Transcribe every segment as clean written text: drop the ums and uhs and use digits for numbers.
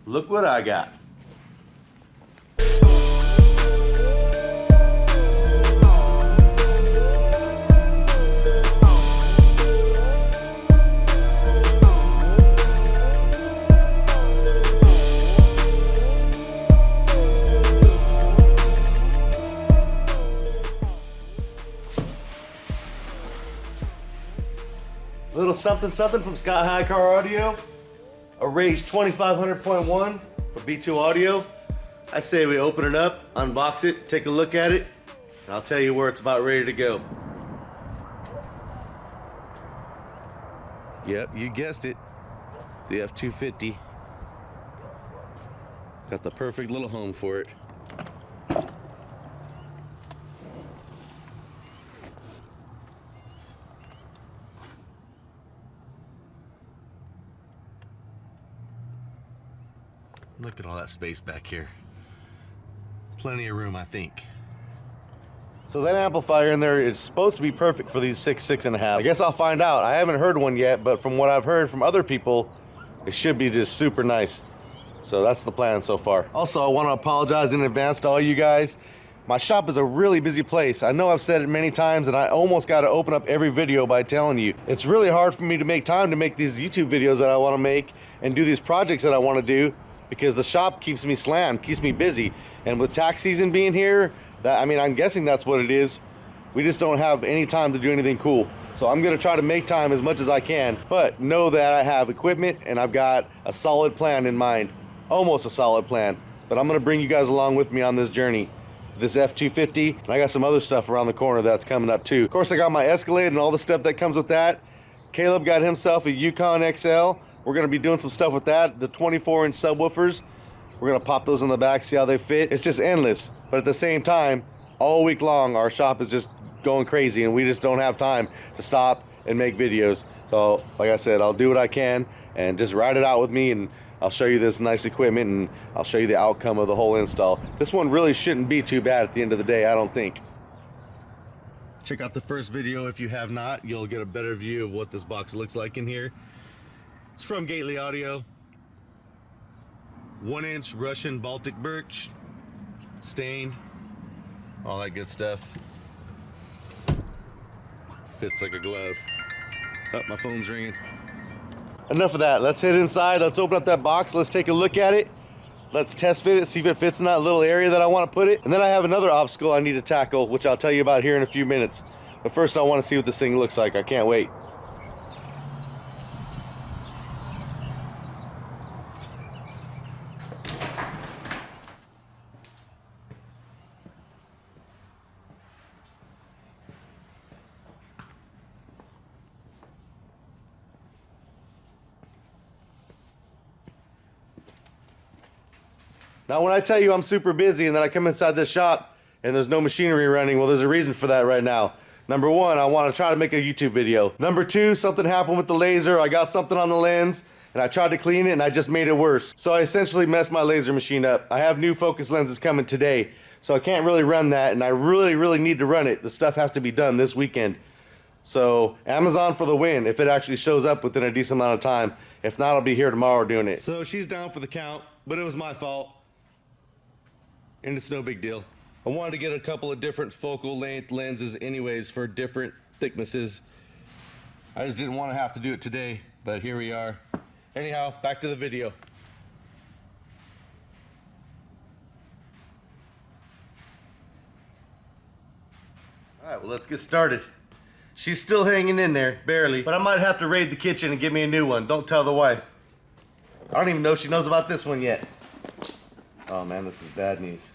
Look what I got. Little something something from Sky High Car Audio. A Rage 2500.1 for B2 Audio. I say we open it up, unbox it, take a look at it, and I'll tell you where it's about ready to go. Yep, you guessed it. The F250. Got the perfect little home for it. Look at all that space back here. Plenty of room, I think. So that amplifier in there is supposed to be perfect for these 6.5. I guess I'll find out. I haven't heard one yet, but from what I've heard from other people, it should be just super nice. So that's the plan so far. Also, I want to apologize in advance to all you guys. My shop is a really busy place. I know I've said it many times, and I almost got to open up every video by telling you. It's really hard for me to make time to make these YouTube videos that I want to make and do these projects that I want to do, because the shop keeps me slammed, keeps me busy. And with tax season being here, I'm guessing that's what it is. We just don't have any time to do anything cool. So I'm gonna try to make time as much as I can, but know that I have equipment and I've got a solid plan in mind. Almost a solid plan, but I'm gonna bring you guys along with me on this journey. This F250, and I got some other stuff around the corner that's coming up too. Of course, I got my Escalade and all the stuff that comes with that. Caleb got himself a Yukon XL. We're gonna be doing some stuff with that. The 24-inch subwoofers, we're gonna pop those in the back, see how they fit. It's just endless, but at the same time, all week long, our shop is just going crazy and we just don't have time to stop and make videos. So, like I said, I'll do what I can and just ride it out with me, and I'll show you this nice equipment and I'll show you the outcome of the whole install. This one really shouldn't be too bad at the end of the day, I don't think. Check out the first video if you have not. You'll get a better view of what this box looks like in here. It's from Gately Audio. 1-inch Russian Baltic birch, stained, all that good stuff. Fits like a glove. Oh, my phone's ringing. Enough of that. Let's head inside. Let's open up that box. Let's take a look at it. Let's test fit it, see if it fits in that little area that I want to put it. And then I have another obstacle I need to tackle, which I'll tell you about here in a few minutes. But first I want to see what this thing looks like. I can't wait. Now, when I tell you I'm super busy and then I come inside this shop and there's no machinery running, well, there's a reason for that right now. Number one, I want to try to make a YouTube video. Number two, something happened with the laser. I got something on the lens and I tried to clean it and I just made it worse. So I essentially messed my laser machine up. I have new focus lenses coming today, so I can't really run that, and I really need to run it. The stuff has to be done this weekend. So Amazon for the win if it actually shows up within a decent amount of time. If not, I'll be here tomorrow doing it. So she's down for the count, but it was my fault. And it's no big deal. I wanted to get a couple of different focal length lenses anyways for different thicknesses. I just didn't want to have to do it today, but here we are. Anyhow, back to the video. All right, well, let's get started. She's still hanging in there, barely, but I might have to raid the kitchen and get me a new one. Don't tell the wife. I don't even know if she knows about this one yet. Oh man, this is bad news.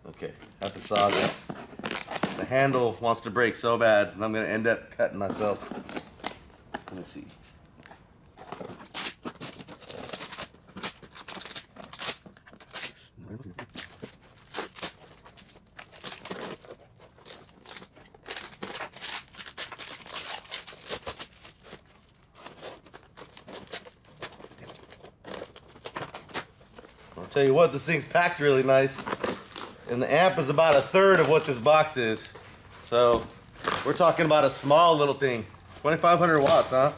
Okay, have to saw this. The handle wants to break so bad, and I'm gonna end up cutting myself. Let me see. I'll tell you what, this thing's packed really nice. And the amp is about 1/3 of what this box is. So we're talking about a small little thing. 2,500 watts, huh?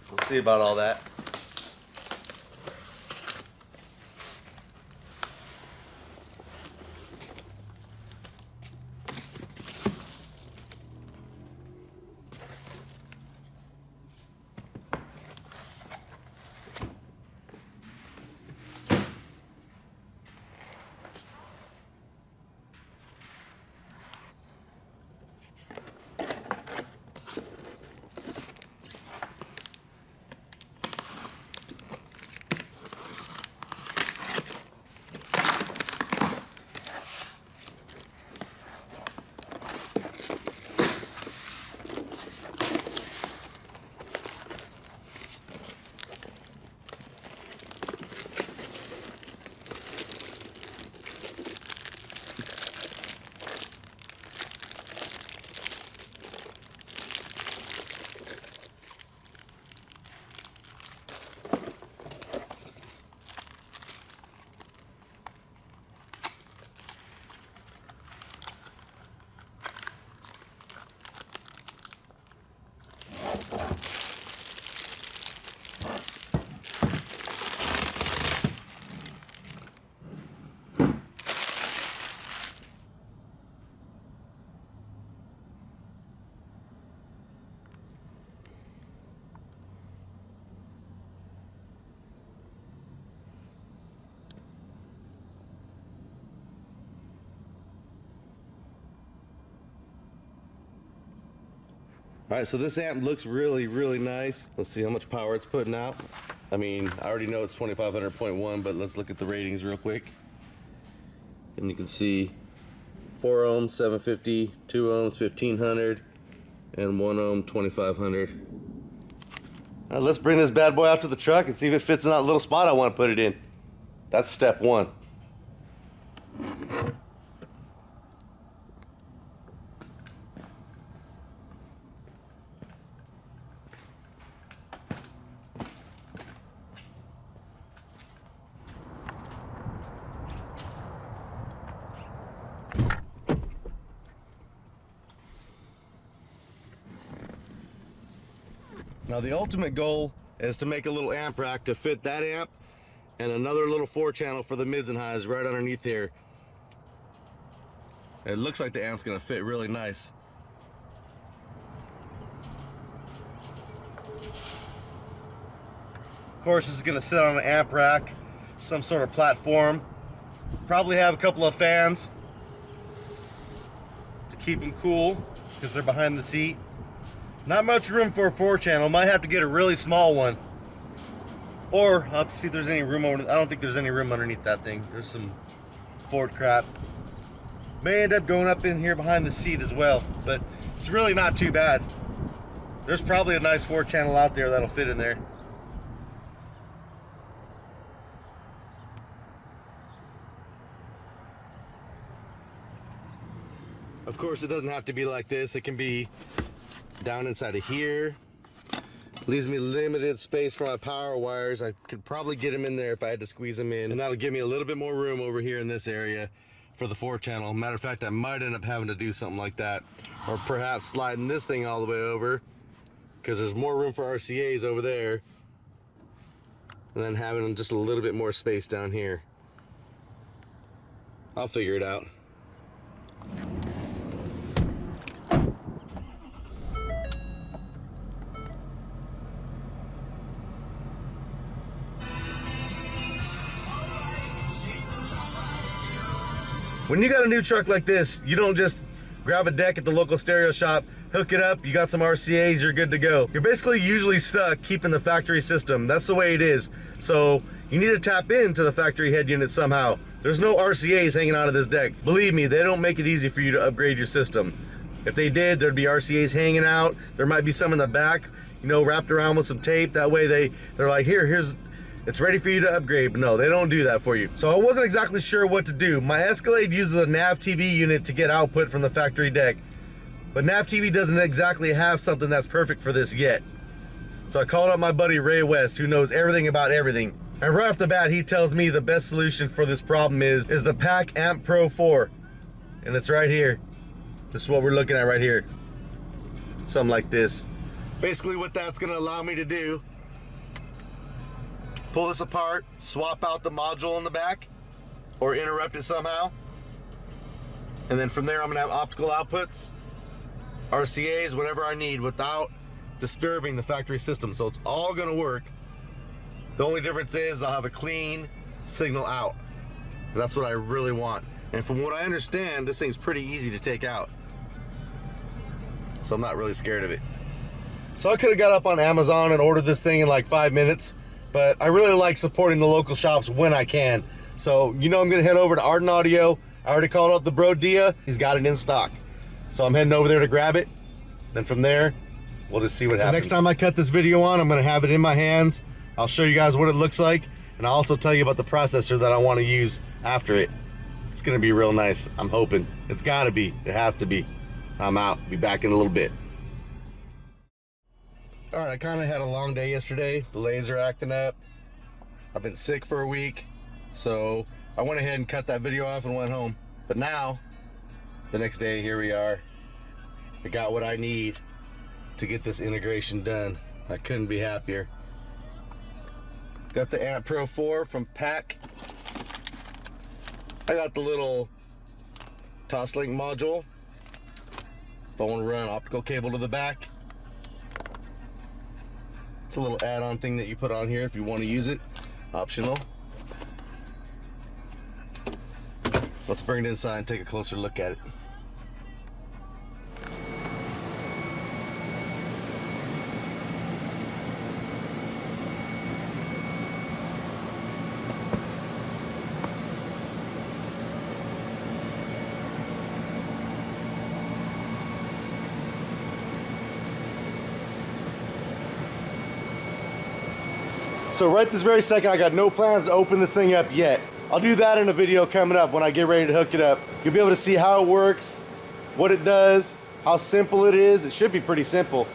We'll see about all that. All right, so this amp looks really, really nice. Let's see how much power it's putting out. I mean, I already know it's 2500.1, but let's look at the ratings real quick. And you can see 4 ohms, 750, 2 ohms, 1500, and 1 ohm, 2500. Let's bring this bad boy out to the truck and see if it fits in that little spot I want to put it in. That's step one. Now the ultimate goal is to make a little amp rack to fit that amp and another little 4-channel for the mids and highs right underneath here. It looks like the amp's gonna fit really nice. Of course, this is gonna sit on an amp rack, some sort of platform. Probably have a couple of fans to keep them cool because they're behind the seat. Not much room for a 4-channel. Might have to get a really small one. Or I'll have to see if there's any room over. I don't think there's any room underneath that thing. There's some Ford crap. May end up going up in here behind the seat as well, but it's really not too bad. There's probably a nice 4-channel out there that'll fit in there. Of course, it doesn't have to be like this. It can be down inside of here. Leaves me limited space for my power wires. I could probably get them in there if I had to squeeze them in, and that'll give me a little bit more room over here in this area for the 4-channel. Matter of fact, I might end up having to do something like that, or perhaps sliding this thing all the way over because there's more room for RCAs over there, and then having just a little bit more space down here. I'll figure it out. When you got a new truck like this, you don't just grab a deck at the local stereo shop, hook it up, you got some RCAs, you're good to go. You're basically usually stuck keeping the factory system. That's the way it is. So you need to tap into the factory head unit somehow. There's no RCAs hanging out of this deck. Believe me, they don't make it easy for you to upgrade your system. If they did, there'd be RCAs hanging out. There might be some in the back, you know, wrapped around with some tape. That way they're like, here's it's ready for you to upgrade. But no, they don't do that for you. So I wasn't exactly sure what to do. My Escalade uses a nav TV unit to get output from the factory deck, but nav TV doesn't exactly have something that's perfect for this yet. So I called up my buddy Ray West, who knows everything about everything. And right off the bat, he tells me the best solution for this problem is the PAC Amp Pro 4. And it's right here. This is what we're looking at right here. Something like this. Basically what that's gonna allow me to do, pull this apart, swap out the module in the back, or interrupt it somehow. And then from there, I'm gonna have optical outputs, RCAs, whatever I need without disturbing the factory system. So it's all gonna work. The only difference is I'll have a clean signal out. That's what I really want. And from what I understand, this thing's pretty easy to take out. So I'm not really scared of it. So I could have got up on Amazon and ordered this thing in like 5 minutes, but I really like supporting the local shops when I can. So, you know, I'm gonna head over to Art and Audio. I already called up the bro Dia. He's got it in stock. So I'm heading over there to grab it. Then from there, we'll just see what happens. Next time I cut this video on, I'm gonna have it in my hands. I'll show you guys what it looks like, and I'll also tell you about the processor that I wanna use after it. It's gonna be real nice, I'm hoping. It's gotta be, it has to be. I'm out, be back in a little bit. All right, I kind of had a long day yesterday. The legs are acting up. I've been sick for a week, so I went ahead and cut that video off and went home. But now, the next day, here we are. I got what I need to get this integration done. I couldn't be happier. Got the Amp Pro 4 from PAC. I got the little Toslink module. If I want to run optical cable to the back. It's a little add-on thing that you put on here if you want to use it. Optional. Let's bring it inside and take a closer look at it. So right this very second, I got no plans to open this thing up yet. I'll do that in a video coming up when I get ready to hook it up. You'll be able to see how it works, what it does, how simple it is. It should be pretty simple.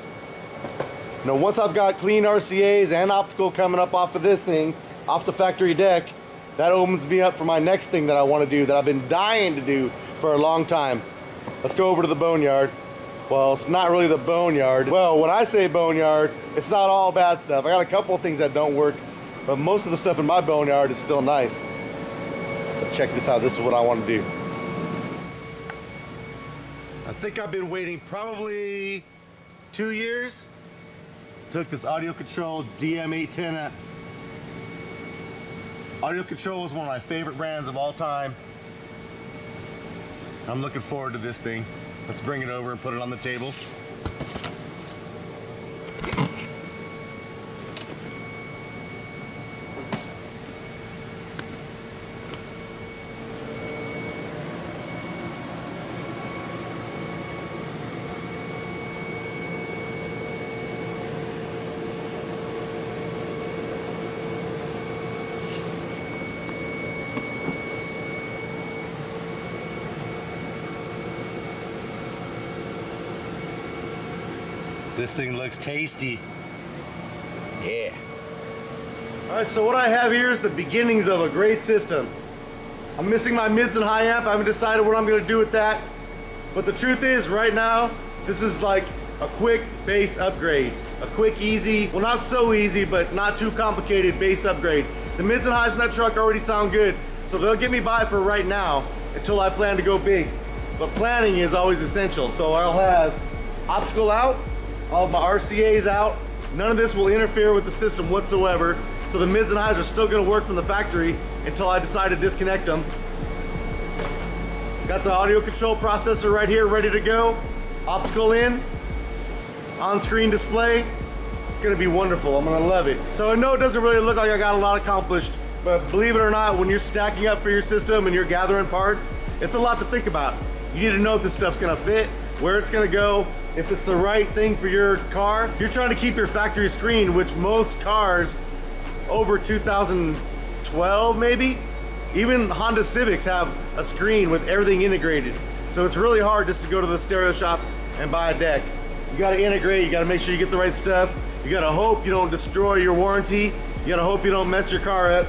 You know, once I've got clean RCAs and optical coming up off of this thing, off the factory deck, that opens me up for my next thing that I want to do, that I've been dying to do for a long time. Let's go over to the boneyard. Well, it's not really the boneyard. Well, when I say boneyard, it's not all bad stuff. I got a couple of things that don't work, but most of the stuff in my boneyard is still nice. But check this out, this is what I want to do. I think I've been waiting probably 2 years. Took this audio control DM810 up. Audio control is one of my favorite brands of all time. I'm looking forward to this thing. Let's bring it over and put it on the table. This thing looks tasty. Yeah. All right, so what I have here is the beginnings of a great system. I'm missing my mids and high amp. I haven't decided what I'm gonna do with that. But the truth is, right now, this is like a quick bass upgrade. A quick, easy, well, not so easy, but not too complicated bass upgrade. The mids and highs in that truck already sound good, so they'll get me by for right now until I plan to go big. But planning is always essential. So I'll have optical out, all of my RCAs out. None of this will interfere with the system whatsoever. So the mids and highs are still gonna work from the factory until I decide to disconnect them. Got the audio control processor right here, ready to go. Optical in, on-screen display. It's gonna be wonderful, I'm gonna love it. So I know it doesn't really look like I got a lot accomplished, but believe it or not, when you're stacking up for your system and you're gathering parts, it's a lot to think about. You need to know if this stuff's gonna fit, where it's gonna go, if it's the right thing for your car. If you're trying to keep your factory screen, which most cars over 2012 maybe, even Honda Civics have a screen with everything integrated. So it's really hard just to go to the stereo shop and buy a deck. You gotta integrate, you gotta make sure you get the right stuff. You gotta hope you don't destroy your warranty. You gotta hope you don't mess your car up.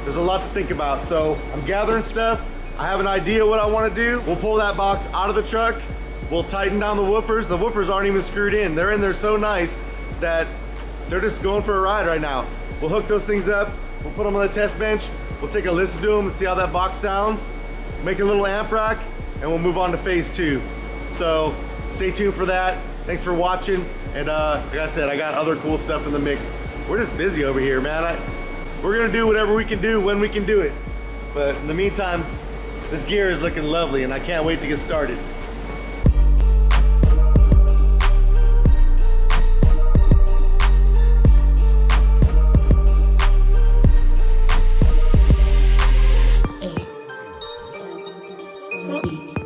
There's a lot to think about. So I'm gathering stuff. I have an idea what I wanna do. We'll pull that box out of the truck. We'll tighten down the woofers. The woofers aren't even screwed in. They're in there so nice that they're just going for a ride right now. We'll hook those things up. We'll put them on the test bench. We'll take a listen to them and see how that box sounds. Make a little amp rack, and we'll move on to phase 2. So stay tuned for that. Thanks for watching. And like I said, I got other cool stuff in the mix. We're just busy over here, man. We're gonna do whatever we can do when we can do it. But in the meantime, this gear is looking lovely, and I can't wait to get started. Beat.